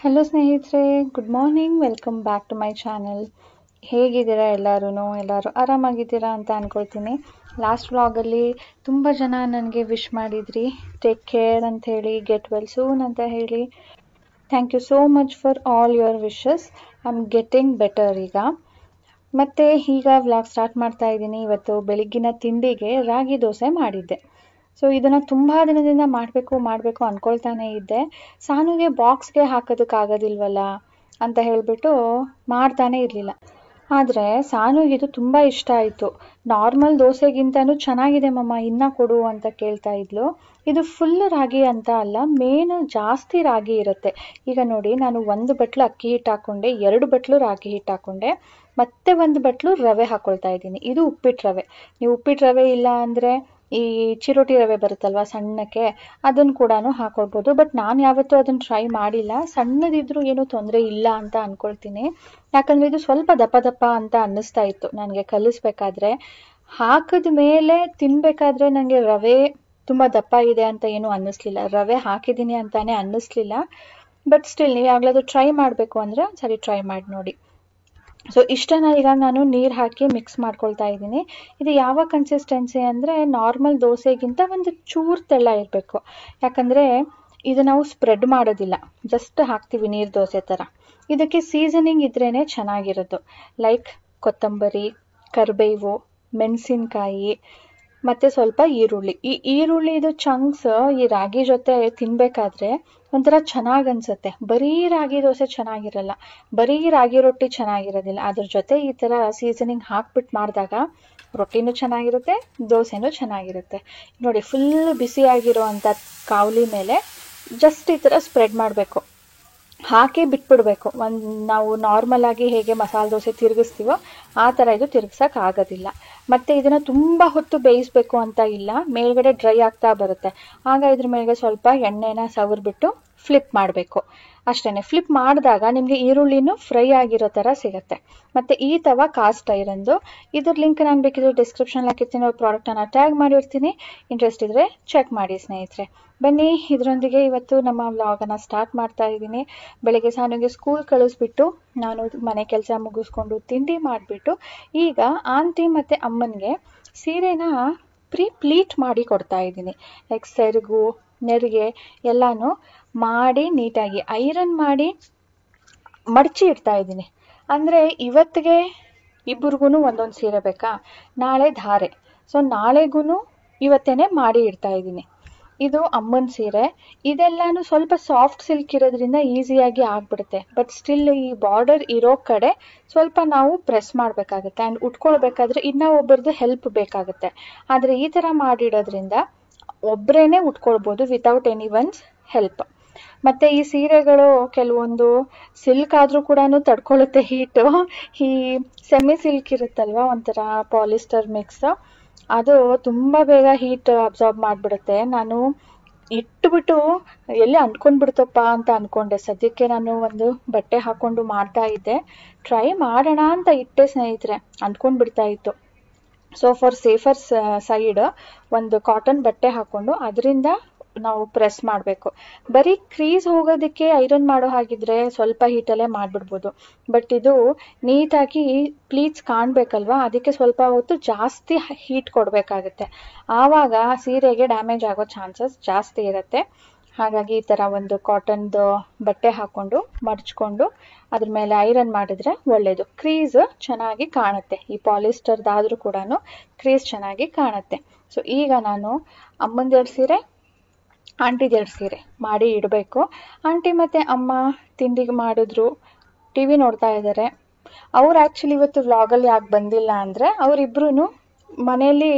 Hello ಸ್ನೇಹಿತರೆ, good morning. Welcome back to my channel. ಹೇಗಿದ್ದೀರಾ ಎಲ್ಲರೂ ಆರಾಮಾಗಿದ್ದೀರಾ ಅಂತ ಅಂದ್ಕೊಳ್ತೀನಿ. ಲಾಸ್ಟ್ ವ್ಲಾಗಲ್ಲಿ ತುಂಬ ಜನ ನನಗೆ ವಿಶ್ ಮಾಡಿದ್ರಿ, ಟೇಕ್ ಕೇರ್ ಅಂತ ಹೇಳಿ, ಗೆಟ್ ವೆಲ್ ಸೂನ್ ಅಂತ ಹೇಳಿ. Thank you so much for all your wishes. I am getting better ಈಗ. ಮತ್ತು ಈಗ ವ್ಲಾಗ್ ಸ್ಟಾರ್ಟ್ ಮಾಡ್ತಾ ಇದ್ದೀನಿ. ಇವತ್ತು ಬೆಳಗ್ಗಿನ ತಿಂಡಿಗೆ ರಾಗಿ ದೋಸೆ ಮಾಡಿದ್ದೆ. ಸೊ ಇದನ್ನು ತುಂಬ ದಿನದಿಂದ ಮಾಡಬೇಕು ಅಂದ್ಕೊಳ್ತಾನೆ ಇದ್ದೆ. ಸಾನುಗೆ ಬಾಕ್ಸ್ಗೆ ಹಾಕೋದಕ್ಕಾಗೋದಿಲ್ವಲ್ಲ ಅಂತ ಹೇಳಿಬಿಟ್ಟು ಮಾಡ್ತಾನೆ ಇರಲಿಲ್ಲ. ಆದರೆ ಸಾನುಗೆ ಇದು ತುಂಬ ಇಷ್ಟ ಆಯಿತು. ನಾರ್ಮಲ್ ದೋಸೆಗಿಂತನೂ ಚೆನ್ನಾಗಿದೆ ಮಮ್ಮ, ಇನ್ನೂ ಕೊಡು ಅಂತ ಕೇಳ್ತಾ ಇದ್ಲು. ಇದು ಫುಲ್ ರಾಗಿ ಅಂತ ಅಲ್ಲ, ಮೇನ್ ಜಾಸ್ತಿ ರಾಗಿ ಇರುತ್ತೆ. ಈಗ ನೋಡಿ, ನಾನು 1 ಬಟ್ಲು ಅಕ್ಕಿ ಹಿಟ್ಟು ಹಾಕ್ಕೊಂಡೆ, 2 ಬಟ್ಲು ರಾಗಿ ಹಿಟ್ಟು ಹಾಕ್ಕೊಂಡೆ, ಮತ್ತೆ 1 ಬಟ್ಲು ರವೆ ಹಾಕ್ಕೊಳ್ತಾ ಇದ್ದೀನಿ. ಇದು ಉಪ್ಪಿಟ್ಟು ರವೆ. ನೀವು ಉಪ್ಪಿಟ್ಟು ರವೆ ಇಲ್ಲ ಅಂದರೆ ಈ ಚಿರೋಟಿ ರವೆ ಬರುತ್ತಲ್ವ ಸಣ್ಣಕ್ಕೆ, ಅದನ್ನು ಕೂಡ ಹಾಕೊಳ್ಬೋದು. ಬಟ್ ನಾನು ಯಾವತ್ತೂ ಅದನ್ನು ಟ್ರೈ ಮಾಡಿಲ್ಲ. ಸಣ್ಣದಿದ್ರೂ ಏನೂ ತೊಂದರೆ ಇಲ್ಲ ಅಂತ ಅಂದ್ಕೊಳ್ತೀನಿ. ಯಾಕಂದರೆ ಇದು ಸ್ವಲ್ಪ ದಪ್ಪ ದಪ್ಪ ಅಂತ ಅನ್ನಿಸ್ತಾ ಇತ್ತು ನನಗೆ ಕಲಿಸ್ಬೇಕಾದ್ರೆ. ಹಾಕಿದ ಮೇಲೆ ತಿನ್ನಬೇಕಾದ್ರೆ ನನಗೆ ರವೆ ತುಂಬ ದಪ್ಪ ಇದೆ ಅಂತ ಏನೂ ಅನ್ನಿಸ್ಲಿಲ್ಲ. ರವೆ ಹಾಕಿದ್ದೀನಿ ಅಂತಾನೆ ಅನ್ನಿಸ್ಲಿಲ್ಲ. ಬಟ್ ಸ್ಟಿಲ್ ನೀವು ಯಾವಾಗಲಾದ್ರೂ ಟ್ರೈ ಮಾಡಬೇಕು ಅಂದರೆ ಸರಿ ಟ್ರೈ ಮಾಡಿ ನೋಡಿ. ಸೊ ಇಷ್ಟನ್ನ ಈಗ ನಾನು ನೀರು ಹಾಕಿ ಮಿಕ್ಸ್ ಮಾಡ್ಕೊಳ್ತಾ ಇದ್ದೀನಿ. ಇದು ಯಾವ ಕನ್ಸಿಸ್ಟೆನ್ಸಿ ಅಂದರೆ ನಾರ್ಮಲ್ ದೋಸೆಗಿಂತ ಒಂದು ಚೂರು ತೆಳ್ಳ ಇರಬೇಕು. ಯಾಕಂದರೆ ಇದು ನಾವು ಸ್ಪ್ರೆಡ್ ಮಾಡೋದಿಲ್ಲ, ಜಸ್ಟ್ ಹಾಕ್ತೀವಿ ನೀರು ದೋಸೆ ಥರ. ಇದಕ್ಕೆ ಸೀಸನಿಂಗ್ ಇದ್ರೇ ಚೆನ್ನಾಗಿರೋದು. ಲೈಕ್ ಕೊತ್ತಂಬರಿ, ಕರಿಬೇವು, ಮೆಣಸಿನ್ಕಾಯಿ ಮತ್ತು ಸ್ವಲ್ಪ ಈರುಳ್ಳಿ. ಈ ಈರುಳ್ಳಿದು ಚಂಕ್ಸ್ ಈ ರಾಗಿ ಜೊತೆ ತಿನ್ನಬೇಕಾದ್ರೆ ಒಂಥರ ಚೆನ್ನಾಗಿ ಅನಿಸುತ್ತೆ. ಬರೀ ರಾಗಿ ದೋಸೆ ಚೆನ್ನಾಗಿರಲ್ಲ, ಬರೀ ರಾಗಿ ರೊಟ್ಟಿ ಚೆನ್ನಾಗಿರೋದಿಲ್ಲ. ಅದ್ರ ಜೊತೆ ಈ ಥರ ಸೀಸನಿಂಗ್ ಹಾಕ್ಬಿಟ್ಟು ಮಾಡಿದಾಗ ರೊಟ್ಟಿನೂ ಚೆನ್ನಾಗಿರುತ್ತೆ, ದೋಸೆನೂ ಚೆನ್ನಾಗಿರುತ್ತೆ. ನೋಡಿ, ಫುಲ್ ಬಿಸಿಯಾಗಿರೋ ಅಂಥ ಕಾವಲಿ ಮೇಲೆ ಜಸ್ಟ್ ಈ ಥರ ಸ್ಪ್ರೆಡ್ ಮಾಡಬೇಕು, ಹಾಕಿ ಬಿಟ್ಬಿಡ್ಬೇಕು. ನಾವು ನಾರ್ಮಲ್ ಆಗಿ ಹೇಗೆ ಮಸಾಲೆ ದೋಸೆ ತಿರುಗಿಸ್ತೀವೋ ಆ ಥರ ಇದು ತಿರುಗ್ಸೋಕೆ ಆಗೋದಿಲ್ಲ. ಮತ್ತು ಇದನ್ನು ತುಂಬ ಹೊತ್ತು ಬೇಯಿಸ್ಬೇಕು ಅಂತ ಇಲ್ಲ, ಮೇಲ್ಗಡೆ ಡ್ರೈ ಆಗ್ತಾ ಬರುತ್ತೆ. ಆಗ ಇದ್ರ ಮೇಲ್ಗೆ ಸ್ವಲ್ಪ ಎಣ್ಣೆನ ಸವರ್ಬಿಟ್ಟು ಫ್ಲಿಪ್ ಮಾಡಬೇಕು ಅಷ್ಟೇ. ಫ್ಲಿಪ್ ಮಾಡಿದಾಗ ನಿಮಗೆ ಈರುಳ್ಳಿನೂ ಫ್ರೈ ಆಗಿರೋ ಥರ ಸಿಗುತ್ತೆ. ಮತ್ತು ಈ ತವ ಕಾಸ್ಟ್ ಐರನ್ದು. ಇದ್ರ ಲಿಂಕ್ ನಾನು ಬೇಕಿದ್ರೆ ಡಿಸ್ಕ್ರಿಪ್ಷನ್ ಹಾಕಿರ್ತೀನಿ, ಪ್ರಾಡಕ್ಟನ್ನು ಟ್ಯಾಗ್ ಮಾಡಿರ್ತೀನಿ. ಇಂಟ್ರೆಸ್ಟ್ ಇದ್ದರೆ ಚೆಕ್ ಮಾಡಿ ಸ್ನೇಹಿತರೆ. ಬನ್ನಿ, ಇದರೊಂದಿಗೆ ಇವತ್ತು ನಮ್ಮ ವ್ಲಾಗನ್ನು ಸ್ಟಾರ್ಟ್ ಮಾಡ್ತಾ ಇದ್ದೀನಿ. ಬೆಳಗ್ಗೆ ಸಾನುಗೆ ಸ್ಕೂಲ್ ಕಳಿಸ್ಬಿಟ್ಟು ನಾನು ಮನೆ ಕೆಲಸ ಮುಗಿಸ್ಕೊಂಡು ತಿಂಡಿ ಮಾಡಿಬಿಟ್ಟು ಈಗ ಆಂಟಿ ಮತ್ತು ಅಮ್ಮನಿಗೆ ಸೀರೆನ ಪ್ಲೀಟ್ ಮಾಡಿ ಕೊಡ್ತಾ ಇದ್ದೀನಿ. ಲೈಕ್ ಸೆರಗು, ನೆರಿಗೆ ಎಲ್ಲನೂ ಮಾಡಿ ನೀಟಾಗಿ ಐರನ್ ಮಾಡಿ ಮಡಚಿ ಇಡ್ತಾ ಇದ್ದೀನಿ. ಅಂದರೆ ಇವತ್ತಿಗೆ ಇಬ್ಬರಿಗೂ ಒಂದೊಂದು ಸೀರೆ ಬೇಕಾ, ನಾಳೆ ಧಾರೆ. ಸೊ ನಾಳೆಗೂ ಇವತ್ತೇ ಮಾಡಿ ಇಡ್ತಾ ಇದ್ದೀನಿ. ಇದು ಅಮ್ಮನ ಸೀರೆ. ಇದೆಲ್ಲಾನು ಸ್ವಲ್ಪ ಸಾಫ್ಟ್ ಸಿಲ್ಕ್ ಇರೋದ್ರಿಂದ ಈಸಿಯಾಗಿ ಆಗ್ಬಿಡುತ್ತೆ. ಬಟ್ ಸ್ಟಿಲ್ ಈ ಬಾರ್ಡರ್ ಇರೋ ಕಡೆ ಸ್ವಲ್ಪ ನಾವು ಪ್ರೆಸ್ ಮಾಡಬೇಕಾಗುತ್ತೆ. ಆ್ಯಂಡ್ ಉಟ್ಕೊಳ್ಬೇಕಾದ್ರೆ ಇನ್ನೂ ಒಬ್ಬರದ್ದು ಹೆಲ್ಪ್ ಬೇಕಾಗುತ್ತೆ. ಆದರೆ ಈ ಥರ ಮಾಡಿಡೋದ್ರಿಂದ ಒಬ್ಬರೇ ಉಟ್ಕೊಳ್ಬೋದು ವಿತೌಟ್ ಎನಿ ಒನ್ಸ್ ಹೆಲ್ಪ್. ಮತ್ತು ಈ ಸೀರೆಗಳು ಕೆಲವೊಂದು ಸಿಲ್ಕ್ ಆದರೂ ಕೂಡ ತಡ್ಕೊಳ್ಳುತ್ತೆ ಹೀಟು. ಈ ಸೆಮಿ ಸಿಲ್ಕ್ ಇರುತ್ತಲ್ವ, ಒಂಥರ ಪಾಲಿಸ್ಟರ್ ಮಿಕ್ಸ್, ಅದು ತುಂಬ ಬೇಗ ಹೀಟ್ ಅಬ್ಸಾರ್ಬ್ ಮಾಡಿಬಿಡುತ್ತೆ. ನಾನು ಇಟ್ಬಿಟ್ಟು ಎಲ್ಲಿ ಅಂದ್ಕೊಂಡ್ಬಿಡ್ತಪ್ಪ ಅಂತ ಅಂದ್ಕೊಂಡೆ. ಸದ್ಯಕ್ಕೆ ನಾನು ಒಂದು ಬಟ್ಟೆ ಹಾಕ್ಕೊಂಡು ಮಾಡ್ತಾ ಇದ್ದೆ, ಟ್ರೈ ಮಾಡೋಣ ಅಂತ ಇಟ್ಟೆ ಸ್ನೇಹಿತರೆ, ಅಂದ್ಕೊಂಡ್ಬಿಡ್ತಾ ಇತ್ತು. ಸೊ ಫಾರ್ ಸೇಫರ್ ಸೈಡ್ ಒಂದು ಕಾಟನ್ ಬಟ್ಟೆ ಹಾಕ್ಕೊಂಡು ಅದರಿಂದ ನಾವು ಪ್ರೆಸ್ ಮಾಡಬೇಕು. ಬರೀ ಕ್ರೀಸ್ ಹೋಗೋದಕ್ಕೆ ಐರನ್ ಮಾಡೋ ಹಾಗಿದ್ರೆ ಸ್ವಲ್ಪ ಹೀಟಲ್ಲೇ ಮಾಡಿಬಿಡ್ಬೋದು. ಬಟ್ ಇದು ನೀಟಾಗಿ ಪ್ಲೀಟ್ಸ್ ಕಾಣಬೇಕಲ್ವ, ಅದಕ್ಕೆ ಸ್ವಲ್ಪ ಹೊತ್ತು ಜಾಸ್ತಿ ಹೀಟ್ ಕೊಡಬೇಕಾಗುತ್ತೆ. ಆವಾಗ ಸೀರೆಗೆ ಡ್ಯಾಮೇಜ್ ಆಗೋ ಚಾನ್ಸಸ್ ಜಾಸ್ತಿ ಇರುತ್ತೆ. ಹಾಗಾಗಿ ಈ ಥರ ಒಂದು ಕಾಟನ್ದು ಬಟ್ಟೆ ಹಾಕ್ಕೊಂಡು ಮಡಚ್ಕೊಂಡು ಅದ್ರ ಮೇಲೆ ಐರನ್ ಮಾಡಿದ್ರೆ ಒಳ್ಳೆಯದು. ಕ್ರೀಸ್ ಚೆನ್ನಾಗಿ ಕಾಣುತ್ತೆ. ಈ ಪಾಲಿಸ್ಟರ್ದಾದರೂ ಕೂಡ ಕ್ರೀಸ್ ಚೆನ್ನಾಗಿ ಕಾಣುತ್ತೆ. ಸೊ ಈಗ ನಾನು ಅಮ್ಮಂದು 2 ಸೀರೆ, ಆಂಟಿದು 2 ಸೀರೆ ಮಾಡಿ ಇಡಬೇಕು. ಆಂಟಿ ಮತ್ತು ಅಮ್ಮ ತಿಂಡಿಗೆ ಮಾಡಿದ್ರು, ಟಿ ವಿ ನೋಡ್ತಾ ಇದ್ದಾರೆ. ಅವ್ರು ಆ್ಯಕ್ಚುಲಿ ಇವತ್ತು ವ್ಲಾಗಲ್ಲಿ ಯಾಕೆ ಬಂದಿಲ್ಲ ಅಂದರೆ, ಅವರಿಬ್ರು ಮನೆಯಲ್ಲಿ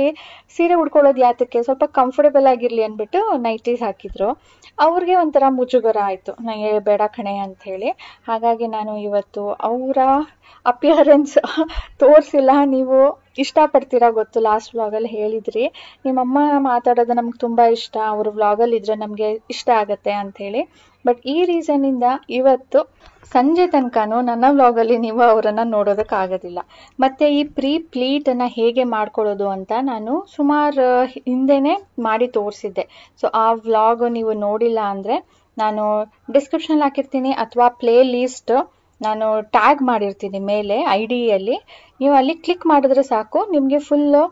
ಸೀರೆ ಉಡ್ಕೊಳ್ಳೋದು ಯಾತಕ್ಕೆ, ಸ್ವಲ್ಪ ಕಂಫರ್ಟಬಲ್ ಆಗಿರಲಿ ಅಂದ್ಬಿಟ್ಟು ನೈಟೀಸ್ ಹಾಕಿದ್ರು. ಅವ್ರಿಗೆ ಒಂಥರ ಮುಜುಗರ ಆಯಿತು, ನನಗೆ ಬೇಡ ಕಣೆ ಅಂಥೇಳಿ. ಹಾಗಾಗಿ ನಾನು ಇವತ್ತು ಅವರ ಅಪಿಯರೆನ್ಸ್ ತೋರಿಸಿಲ್ಲ. ನೀವು ಇಷ್ಟಪಡ್ತೀರಾ ಗೊತ್ತು, ಲಾಸ್ಟ್ ವ್ಲಾಗಲ್ಲಿ ಹೇಳಿದ್ರಿ ನಿಮ್ಮಮ್ಮ ಮಾತಾಡೋದು ನಮ್ಗೆ ತುಂಬ ಇಷ್ಟ, ಅವರು ವ್ಲಾಗಲ್ಲಿ ಇದ್ರೆ ನಮಗೆ ಇಷ್ಟ ಆಗುತ್ತೆ ಅಂಥೇಳಿ. ಬಟ್ ಈ ರೀಸನ್ನಿಂದ ಇವತ್ತು ಸಂಜೆ ತನಕನೂ ನನ್ನ ವ್ಲಾಗಲ್ಲಿ ನೀವು ಅವರನ್ನು ನೋಡೋದಕ್ಕಾಗೋದಿಲ್ಲ. ಮತ್ತು ಈ ಪ್ಲೀಟನ್ನು ಹೇಗೆ ಮಾಡ್ಕೊಳ್ಳೋದು ಅಂತ ನಾನು ಸುಮಾರು ಹಿಂದೆನೇ ಮಾಡಿ ತೋರಿಸಿದ್ದೆ. ಸೊ ಆ ವ್ಲಾಗ್ ನೀವು ನೋಡಿಲ್ಲ ಅಂದರೆ ನಾನು ಡಿಸ್ಕ್ರಿಪ್ಷನ್ ಹಾಕಿರ್ತೀನಿ ಅಥವಾ ಪ್ಲೇ ಲಿಸ್ಟ್ ನಾನು ಟ್ಯಾಗ್ ಮಾಡಿರ್ತೀನಿ ಮೇಲೆ ಐಡಿಯಲ್ಲಿ. ನೀವು ಅಲ್ಲಿ ಕ್ಲಿಕ್ ಮಾಡಿದ್ರೆ ಸಾಕು, ನಿಮಗೆ ಫುಲ್ಲು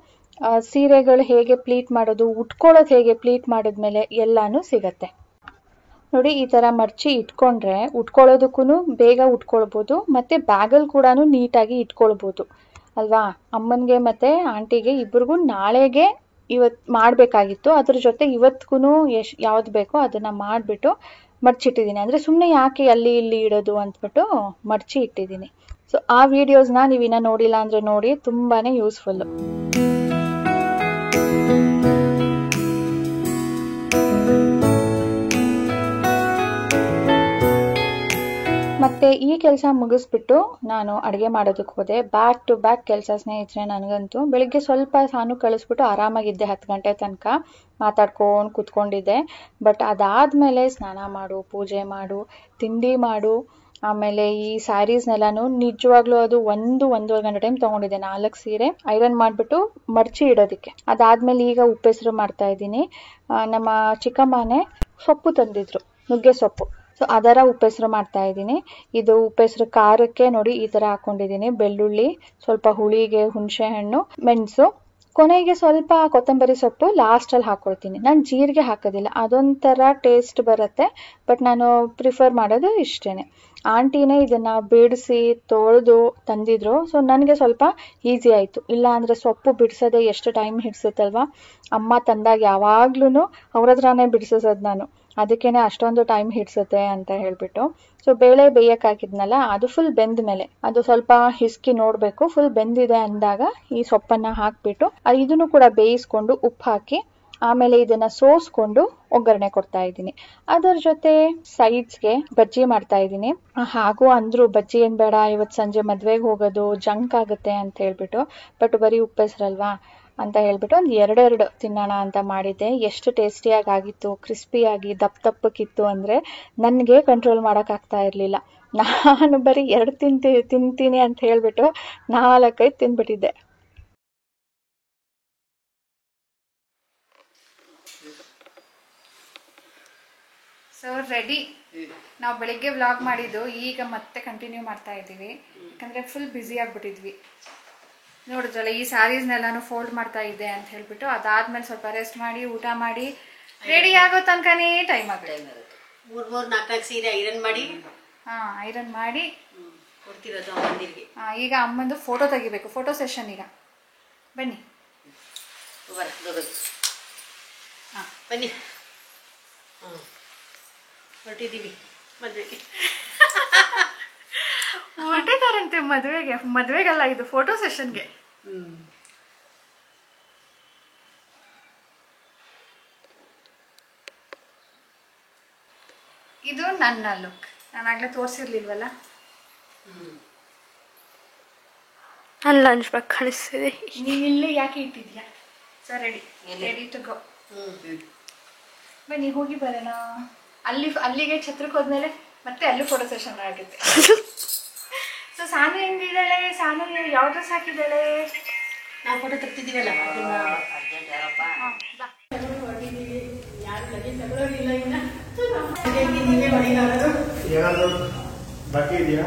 ಸೀರೆಗಳು ಹೇಗೆ ಪ್ಲೀಟ್ ಮಾಡೋದು, ಉಟ್ಕೊಳ್ಳೋದು ಹೇಗೆ ಪ್ಲೀಟ್ ಮಾಡಿದ್ಮೇಲೆ ಎಲ್ಲಾನು ಸಿಗತ್ತೆ. ನೋಡಿ, ಈ ಥರ ಮರ್ಚಿ ಇಟ್ಕೊಂಡ್ರೆ ಉಟ್ಕೊಳ್ಳೋದಕ್ಕೂ ಬೇಗ ಉಟ್ಕೊಳ್ಬೋದು, ಮತ್ತು ಬ್ಯಾಗಲ್ಲಿ ಕೂಡ ನೀಟಾಗಿ ಇಟ್ಕೊಳ್ಬೋದು ಅಲ್ವಾ. ಅಮ್ಮನಿಗೆ ಮತ್ತು ಆಂಟಿಗೆ ಇಬ್ರಿಗೂ ನಾಳೆಗೆ ಇವತ್ತು ಮಾಡಬೇಕಾಗಿತ್ತು. ಅದ್ರ ಜೊತೆ ಇವತ್ತಿಗೂ ಯಾವ್ದು ಬೇಕೋ ಅದನ್ನು ಮಾಡಿಬಿಟ್ಟು ಮರ್ಚಿಟ್ಟಿದ್ದೀನಿ. ಅಂದರೆ ಸುಮ್ಮನೆ ಯಾಕೆ ಅಲ್ಲಿ ಇಲ್ಲಿ ಇಡೋದು ಅಂದ್ಬಿಟ್ಟು ಮರ್ಚಿ ಇಟ್ಟಿದ್ದೀನಿ. ಸೊ ಆ ವಿಡಿಯೋಸ್ನ ನೀವು ಇನ್ನೂ ನೋಡಿಲ್ಲ ಅಂದರೆ ನೋಡಿ, ತುಂಬಾ ಯೂಸ್ಫುಲ್ಲು. ಮತ್ತು ಈ ಕೆಲಸ ಮುಗಿಸ್ಬಿಟ್ಟು ನಾನು ಅಡುಗೆ ಮಾಡೋದಕ್ಕೆ ಹೋದೆ. ಬ್ಯಾಕ್ ಟು ಬ್ಯಾಕ್ ಕೆಲಸ ಸ್ನೇಹಿತರೆ. ನನಗಂತೂ ಬೆಳಿಗ್ಗೆ ಸ್ವಲ್ಪ ಸಾನು ಕಳಿಸ್ಬಿಟ್ಟು ಆರಾಮಾಗಿದ್ದೆ, 10 ಗಂಟೆ ತನಕ ಮಾತಾಡ್ಕೊಂಡು ಕೂತ್ಕೊಂಡಿದ್ದೆ. ಬಟ್ ಅದಾದಮೇಲೆ ಸ್ನಾನ ಮಾಡು, ಪೂಜೆ ಮಾಡು, ತಿಂಡಿ ಮಾಡು, ಆಮೇಲೆ ಈ ಸ್ಯಾರೀಸ್ನೆಲ್ಲನೂ ನಿಜವಾಗ್ಲೂ ಅದು 1-1.5 ಗಂಟೆ ಟೈಮ್ ತೊಗೊಂಡಿದ್ದೆ. 4 ಸೀರೆ ಐರನ್ ಮಾಡಿಬಿಟ್ಟು ಮರ್ಚಿ ಇಡೋದಕ್ಕೆ. ಅದಾದಮೇಲೆ ಈಗ ಉಪ್ಪೆಸರು ಮಾಡ್ತಾ ಇದ್ದೀನಿ. ನಮ್ಮ ಚಿಕ್ಕಮ್ಮನೇ ಸೊಪ್ಪು ತಂದಿದ್ರು, ನುಗ್ಗೆ ಸೊಪ್ಪು. ಸೊ ಅದರ ಉಪ್ಪೆಸರು ಮಾಡ್ತಾ ಇದ್ದೀನಿ. ಇದು ಉಪ್ಪೆಸರು ಖಾರಕ್ಕೆ ನೋಡಿ ಈ ಥರ ಹಾಕೊಂಡಿದ್ದೀನಿ. ಬೆಳ್ಳುಳ್ಳಿ, ಸ್ವಲ್ಪ ಹುಳಿಗೆ ಹುಣಸೆ ಹಣ್ಣು, ಮೆಣಸು, ಕೊನೆಗೆ ಸ್ವಲ್ಪ ಕೊತ್ತಂಬರಿ ಸೊಪ್ಪು ಲಾಸ್ಟಲ್ಲಿ ಹಾಕೊಳ್ತೀನಿ. ನಾನು ಜೀರಿಗೆ ಹಾಕೋದಿಲ್ಲ, ಅದೊಂಥರ ಟೇಸ್ಟ್ ಬರುತ್ತೆ. ಬಟ್ ನಾನು ಪ್ರಿಫರ್ ಮಾಡೋದು ಇಷ್ಟೇ. ಆಂಟಿನೇ ಇದನ್ನು ಬಿಡಿಸಿ ತೊಳೆದು ತಂದಿದ್ರು. ಸೊ ನನಗೆ ಸ್ವಲ್ಪ ಈಸಿ ಆಯಿತು. ಇಲ್ಲ ಅಂದರೆ ಸೊಪ್ಪು ಬಿಡಿಸೋದೇ ಎಷ್ಟು ಟೈಮ್ ಹಿಡಿಸುತ್ತಲ್ವ. ಅಮ್ಮ ತಂದಾಗ ಯಾವಾಗ್ಲೂ ಅವ್ರ ಹತ್ರನೇ ಬಿಡಿಸೋದು ನಾನು. ಅದಕ್ಕೇ ಅಷ್ಟೊಂದು ಟೈಮ್ ಹಿಡಿಸುತ್ತೆ ಅಂತ ಹೇಳಿಬಿಟ್ಟು. ಸೊ ಬೇಳೆ ಬೇಯಕ್ಕೆ ಹಾಕಿದ್ನಲ್ಲ, ಅದು ಫುಲ್ ಬೆಂದ ಮೇಲೆ ಅದು ಸ್ವಲ್ಪ ಹಿಸ್ಕಿ ನೋಡಬೇಕು. ಫುಲ್ ಬೆಂದಿದೆ ಅಂದಾಗ ಈ ಸೊಪ್ಪನ್ನು ಹಾಕಿಬಿಟ್ಟು ಇದನ್ನು ಕೂಡ ಬೇಯಿಸ್ಕೊಂಡು ಉಪ್ಪು ಹಾಕಿ ಆಮೇಲೆ ಇದನ್ನು ಸೋಸ್ಕೊಂಡು ಒಗ್ಗರಣೆ ಕೊಡ್ತಾ ಇದ್ದೀನಿ. ಅದರ ಜೊತೆ ಸೈಡ್ಸ್ಗೆ ಬಜ್ಜಿ ಮಾಡ್ತಾ ಇದ್ದೀನಿ. ಹಾಗೂ ಅಂದ್ರು ಬಜ್ಜಿ ಏನು ಬೇಡ, ಇವತ್ತು ಸಂಜೆ ಮದುವೆಗೆ ಹೋಗೋದು ಜಂಕ್ ಆಗುತ್ತೆ ಅಂತ ಹೇಳ್ಬಿಟ್ಟು. ಬಟ್ ಬರೀ ಉಪ್ಪೆಸರಲ್ವಾ ಅಂತ ಹೇಳ್ಬಿಟ್ಟು ಒಂದು 2 ತಿನ್ನೋಣ ಅಂತ ಮಾಡಿದ್ದೆ. ಎಷ್ಟು ಟೇಸ್ಟಿಯಾಗಿ ಆಗಿತ್ತು, ಕ್ರಿಸ್ಪಿಯಾಗಿ ದಪ್ಪಕ್ಕಿತ್ತು ಅಂದರೆ ನನಗೆ ಕಂಟ್ರೋಲ್ ಮಾಡೋಕ್ಕಾಗ್ತಾ ಇರಲಿಲ್ಲ. ನಾನು ಬರೀ 2 ತಿಂತೀನಿ ಅಂತ ಹೇಳ್ಬಿಟ್ಟು 4-5 ತಿಂದ್ಬಿಟ್ಟಿದ್ದೆ. So ready. ನಾವು ಬೆಳಿಗ್ಗೆ ವ್ಲಾಗ್ ಮಾಡಿದ್ದು ಈಗ ಮತ್ತೆ ಕಂಟಿನ್ಯೂ ಮಾಡ್ತಾ ಇದ್ದೀವಿ. ಯಾಕಂದರೆ ಫುಲ್ ಬ್ಯುಸಿ ಆಗಿಬಿಟ್ಟಿದ್ವಿ. ನೋಡಿದ್ರಲ್ಲ, ಈ ಸ್ಯಾರೀಸ್ನೆಲ್ಲಾನು ಫೋಲ್ಡ್ ಮಾಡ್ತಾ ಇದ್ದೆ ಅಂತ ಹೇಳ್ಬಿಟ್ಟು. ಅದಾದ್ಮೇಲೆ ಸ್ವಲ್ಪ ರೆಸ್ಟ್ ಮಾಡಿ ಊಟ ಮಾಡಿ ರೆಡಿ ಆಗೋ ತನಕನೇ ಟೈಮ್ ಆಗುತ್ತೆ. 3-4 ಸೀರೆ ಐರನ್ ಮಾಡಿ ಐರನ್ ಮಾಡಿ ಕೊಡ್ತಿರೋದು ಅಮ್ಮಂದಿರಿಗೆ. ಈಗ ಅಮ್ಮಂದು ಫೋಟೋ ತೆಗಿಬೇಕು, ಫೋಟೋ ಸೆಷನ್. ಈಗ ಬನ್ನಿ ಬನ್ನಿ, ಹೊರಟಿದ್ದೀವಿ ಮದುವೆಗೆ. ಹೊರಟಿದ್ದಾರಂತೆ ಮದುವೆಗಲ್ಲ, ಇದು ಫೋಟೋ ಸೆಷನ್ಗೆ. ಇದು ನನ್ನ ಲುಕ್. ನಾನು ಆಗ್ಲೇ ತೋರಿಸಿರ್ಲಿಲ್ವಲ್ಲ. ನನ್ನ ಲಂಚ್ ಬ್ಯಾಗ್ ಕಾಣಿಸ್ತಿದೆ. ನೀನು ಇಲ್ಲಿ ಯಾಕೆ ಇಟ್ಟಿದ್ಯಾ? So ready to go. ಬನ್ನಿ ಹೋಗಿ ಬರೋಣ. ಅಲ್ಲಿಗೆ ಛತ್ರಕ್ಕೆ ಹೋದ್ಮೇಲೆ ಮತ್ತೆ ಅಲ್ಲೂ ಫೋಟೋ ಸೆಷನ್ ಆಗುತ್ತೆ. ಸೊ ಸಾನು ಹೆಂಗಿದ್ದಾಳೆ? ಸಾನು ಯಾವ ಡ್ರೆಸ್ ಹಾಕಿದ್ದಾಳೆ? ನಾವು ಫೋಟೋ ತೆಗ್ತಿದ್ದೀವಲ್ಲ, ಬಾಕಿ ಇದೆಯಾ?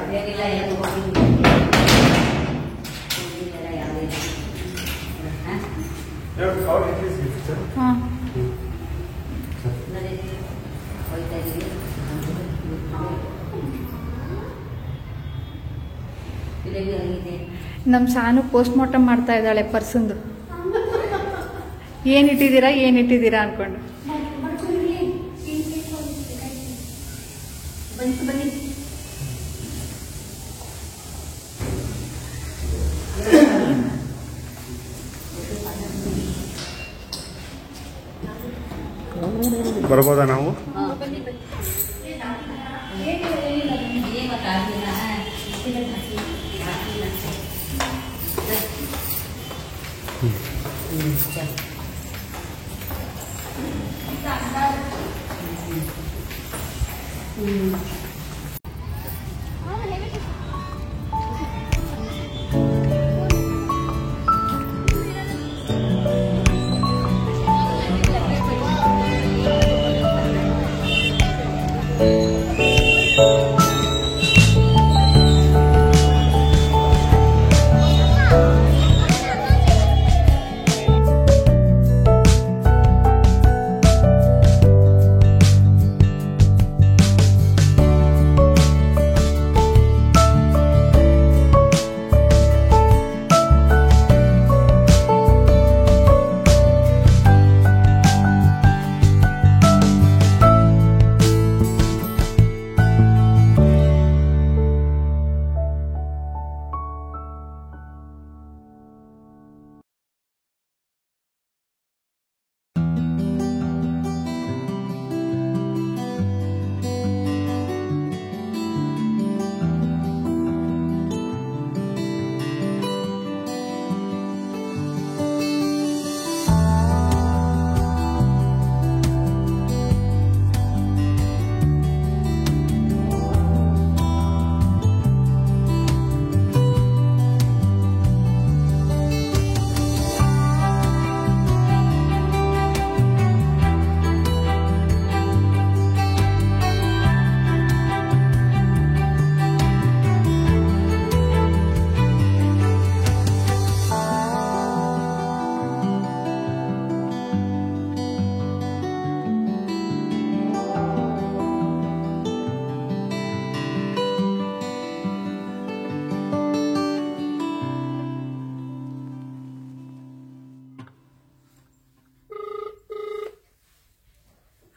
ನಮ್ಮ ಸಾನು ಪೋಸ್ಟ್ ಮಾರ್ಟಮ್ ಮಾಡ್ತಾ ಇದ್ದಾಳೆ ಪರ್ಸಂದು. ಏನಿಟ್ಟಿದ್ದೀರಾ ಅನ್ಕೊಂಡು. ಬನ್ನಿ ಬರ್ಬೋದಾ ನಾವು?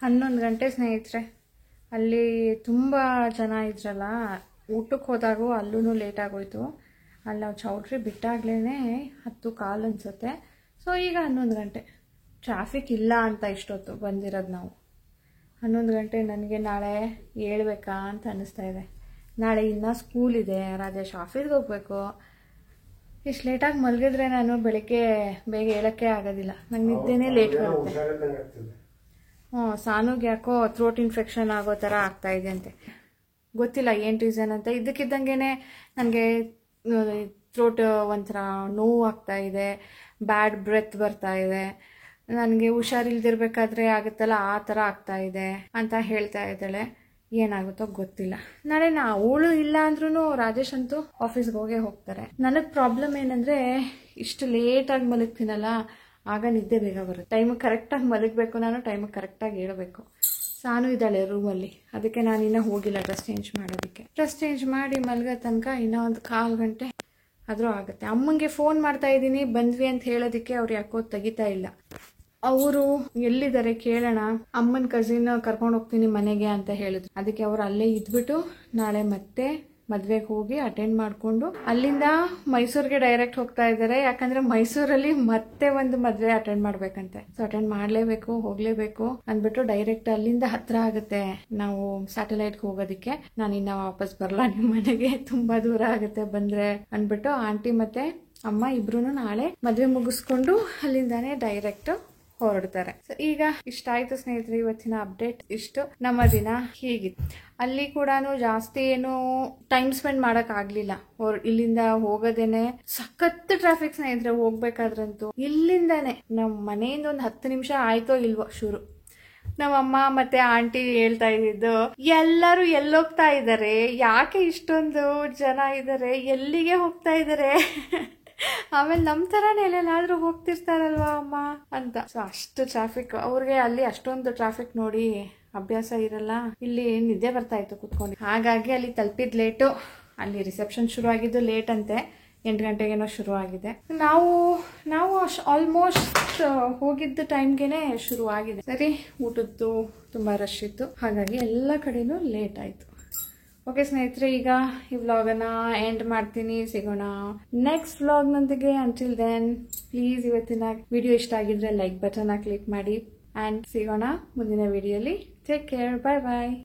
11 ಗಂಟೆ ಸ್ನೇಹಿತರೆ. ಅಲ್ಲಿ ತುಂಬ ಜನ ಇದ್ರಲ್ಲ, ಊಟಕ್ಕೆ ಹೋದಾಗೂ ಅಲ್ಲೂ ಲೇಟ್ ಆಗೋಯ್ತು. ಅಲ್ಲಿ ನಾವು ಚೌಟ್ರಿ ಬಿಟ್ಟಾಗ್ಲೇ 10:15 ಅನಿಸುತ್ತೆ. ಸೊ ಈಗ 11 ಗಂಟೆ. ಟ್ರಾಫಿಕ್ ಇಲ್ಲ ಅಂತ ಇಷ್ಟೊತ್ತು ಬಂದಿರೋದು ನಾವು. 11 ಗಂಟೆ. ನನಗೆ ನಾಳೆ ಹೇಳ್ಬೇಕಾ ಅಂತ ಅನ್ನಿಸ್ತಾ ಇದೆ. ನಾಳೆ ಇನ್ನೂ ಸ್ಕೂಲ್ ಇದೆ, ರಾಜೇಶ್ ಆಫೀಸ್ಗೆ ಹೋಗಬೇಕು. ಇಷ್ಟು ಲೇಟಾಗಿ ಮಲಗಿದ್ರೆ ನಾನು ಬೆಳಗ್ಗೆ ಬೇಗ ಹೇಳೋಕ್ಕೆ ಆಗೋದಿಲ್ಲ. ನಂಗೆ ನಿದ್ದೆನೇ ಲೇಟ್ ಬರುತ್ತೆ. ಸಾನುಗೆ ಯಾಕೋ ಥ್ರೋಟ್ ಇನ್ಫೆಕ್ಷನ್ ಆಗೋ ಥರ ಆಗ್ತಾ ಇದೆ ಅಂತೆ. ಗೊತ್ತಿಲ್ಲ ಏನು ರೀಸನ್ ಅಂತ. ಇದ್ದಕ್ಕಿದ್ದಂಗೆ ನನಗೆ ಥ್ರೋಟ್ ಒಂಥರ ನೋವು ಆಗ್ತಾ ಇದೆ, ಬ್ಯಾಡ್ ಬ್ರೆತ್ ಬರ್ತಾ ಇದೆ. ನನಗೆ ಹುಷಾರಿಲ್ದಿರ್ಬೇಕಾದ್ರೆ ಆಗುತ್ತಲ್ಲ ಆ ಥರ ಆಗ್ತಾ ಇದೆ ಅಂತ ಹೇಳ್ತಾ ಇದ್ದಾಳೆ. ಏನಾಗುತ್ತೋ ಗೊತ್ತಿಲ್ಲ. ನಾಳೆ ಅವಳು ಇಲ್ಲ ಅಂದ್ರೂ ರಾಜೇಶ್ ಅಂತೂ ಆಫೀಸ್ಗೆ ಹೋಗ್ತಾರೆ. ನನಗೆ ಪ್ರಾಬ್ಲಮ್ ಏನಂದರೆ, ಇಷ್ಟು ಲೇಟಾಗಿ ಮಲಗ್ತೀನಲ್ಲ, ಆಗ ನಿದ್ದೆ ಬೇಗ ಬರುತ್ತೆ. ಟೈಮಿಗೆ ಕರೆಕ್ಟಾಗಿ ಮಲಗಬೇಕು, ನಾನು ಟೈಮಿಗೆ ಕರೆಕ್ಟಾಗಿ ಹೇಳಬೇಕು. ಸಾನು ಇದ್ದಾಳೆ ರೂಮಲ್ಲಿ, ಅದಕ್ಕೆ ನಾನು ಇನ್ನೂ ಹೋಗಿಲ್ಲ ಡ್ರೆಸ್ ಚೇಂಜ್ ಮಾಡೋದಕ್ಕೆ. ಡ್ರೆಸ್ ಚೇಂಜ್ ಮಾಡಿ ಮಲಗೋ ತನಕ ಇನ್ನೂ ಒಂದು 1/4 ಗಂಟೆ ಆದರೂ ಆಗುತ್ತೆ. ಅಮ್ಮಂಗೆ ಫೋನ್ ಮಾಡ್ತಾ ಇದ್ದೀನಿ ಬಂದ್ವಿ ಅಂತ ಹೇಳೋದಕ್ಕೆ ಅವ್ರು ಯಾಕೋ ತೆಗಿತಾ ಇಲ್ಲ. ಅವರು ಎಲ್ಲಿದ್ದಾರೆ ಕೇಳೋಣ, ಅಮ್ಮನ ಕಸಿನ್ ಕರ್ಕೊಂಡು ಹೋಗ್ತೀನಿ ಮನೆಗೆ ಅಂತ ಹೇಳಿದ್ರು. ಅದಕ್ಕೆ ಅವ್ರು ಅಲ್ಲೇ ಇದ್ಬಿಟ್ಟು ನಾಳೆ ಮತ್ತೆ ಮದ್ವೆಗೆ ಹೋಗಿ ಅಟೆಂಡ್ ಮಾಡಿಕೊಂಡು ಅಲ್ಲಿಂದ ಮೈಸೂರಿಗೆ ಡೈರೆಕ್ಟ್ ಹೋಗ್ತಾ ಇದ್ದಾರೆ. ಯಾಕಂದ್ರೆ ಮೈಸೂರಲ್ಲಿ ಮತ್ತೆ ಒಂದು ಮದ್ವೆ ಅಟೆಂಡ್ ಮಾಡ್ಬೇಕಂತೆ. ಸೊ ಅಟೆಂಡ್ ಮಾಡ್ಲೇಬೇಕು, ಹೋಗ್ಲೇಬೇಕು ಅಂದ್ಬಿಟ್ಟು ಡೈರೆಕ್ಟ್ ಅಲ್ಲಿಂದ ಹತ್ರ ಆಗುತ್ತೆ ನಾವು ಸ್ಯಾಟಲೈಟ್ಗೆ ಹೋಗೋದಿಕ್ಕೆ. ನಾನು ಇನ್ನ ವಾಪಸ್ ಬರಲ್ಲ ನಿಮ್ಮ ಮನೆಗೆ, ತುಂಬಾ ದೂರ ಆಗುತ್ತೆ ಬಂದ್ರೆ ಅಂದ್ಬಿಟ್ಟು ಆಂಟಿ ಮತ್ತೆ ಅಮ್ಮ ಇಬ್ರು ನಾಳೆ ಮದ್ವೆ ಮುಗಿಸ್ಕೊಂಡು ಅಲ್ಲಿಂದಾನೇ ಡೈರೆಕ್ಟ್ ಹೊರಡ್ತಾರೆ. ಈಗ ಇಷ್ಟ ಆಯ್ತು ಸ್ನೇಹಿತರೆ ಇವತ್ತಿನ ಅಪ್ಡೇಟ್. ಇಷ್ಟು ನಮ್ಮ ದಿನ ಹೀಗಿತ್ತು. ಅಲ್ಲಿ ಕೂಡ ಜಾಸ್ತಿ ಏನು ಟೈಮ್ ಸ್ಪೆಂಡ್ ಮಾಡಕ್ ಆಗ್ಲಿಲ್ಲ. ಇಲ್ಲಿಂದ ಹೋಗೋದೇನೆ ಸಖತ್ ಟ್ರಾಫಿಕ್ ಸ್ನೇಹಿತರೆ. ಹೋಗ್ಬೇಕಾದ್ರಂತೂ ಇಲ್ಲಿಂದಾನೆ ನಮ್ಮ ಮನೆಯಿಂದ ಒಂದು 10 ನಿಮಿಷ ಆಯ್ತೋ ಇಲ್ವೋ ಶುರು. ನಮ್ಮಮ್ಮ ಮತ್ತೆ ಆಂಟಿ ಹೇಳ್ತಾ ಇದ್ದಿದ್ದು, ಎಲ್ಲರೂ ಎಲ್ಲೋಗ್ತಾ ಇದ್ದಾರೆ, ಯಾಕೆ ಇಷ್ಟೊಂದು ಜನ ಇದ್ದಾರೆ, ಎಲ್ಲಿಗೆ ಹೋಗ್ತಾ ಇದ್ದಾರೆ, ಆಮೇಲೆ ನಮ್ಮ ಥರನೇ ಎಲ್ಲೆಲ್ಲಾದ್ರೂ ಹೋಗ್ತಿರ್ತಾರಲ್ವಾ ಅಮ್ಮ ಅಂತ. ಸೊ ಅಷ್ಟು ಟ್ರಾಫಿಕ್ ಅವ್ರಿಗೆ. ಅಲ್ಲಿ ಅಷ್ಟೊಂದು ಟ್ರಾಫಿಕ್ ನೋಡಿ ಅಭ್ಯಾಸ ಇರಲ್ಲ. ಇಲ್ಲಿ ನಿದ್ದೆ ಬರ್ತಾ ಇತ್ತು ಕುತ್ಕೊಂಡು. ಹಾಗಾಗಿ ಅಲ್ಲಿ ತಲುಪಿದ್ ಲೇಟು. ಅಲ್ಲಿ ರಿಸೆಪ್ಷನ್ ಶುರು ಆಗಿದ್ದು ಲೇಟ್ ಅಂತೆ, 8 ಗಂಟೆಗೇನೋ ಶುರು ಆಗಿದೆ. ನಾವು ಆಲ್ಮೋಸ್ಟ್ ಹೋಗಿದ್ದ ಟೈಮ್ಗೆನೆ ಶುರು ಆಗಿದೆ. ಸರಿ, ಊಟದ್ದು ತುಂಬಾ ರಶ್ ಇತ್ತು, ಹಾಗಾಗಿ ಎಲ್ಲ ಕಡೆನೂ ಲೇಟ್ ಆಯ್ತು. ಓಕೆ ಸ್ನೇಹಿತರೆ, ಈಗ ಈ ವ್ಲಾಗನ್ನು ಎಂಡ್ ಮಾಡ್ತೀನಿ. ಸಿಗೋಣ ನೆಕ್ಸ್ಟ್ ವ್ಲಾಗ್ನೊಂದಿಗೆ. ಅಂಟಿಲ್ ದೆನ್ ಪ್ಲೀಸ್ ಇವತ್ತಿನ ವಿಡಿಯೋ ಇಷ್ಟ ಆಗಿದ್ರೆ ಲೈಕ್ ಬಟನ್ನ ಕ್ಲಿಕ್ ಮಾಡಿ. ಆ್ಯಂಡ್ ಸಿಗೋಣ ಮುಂದಿನ ವಿಡಿಯೋಲಿ. ಟೇಕ್ ಕೇರ್, ಬಾಯ್ ಬಾಯ್.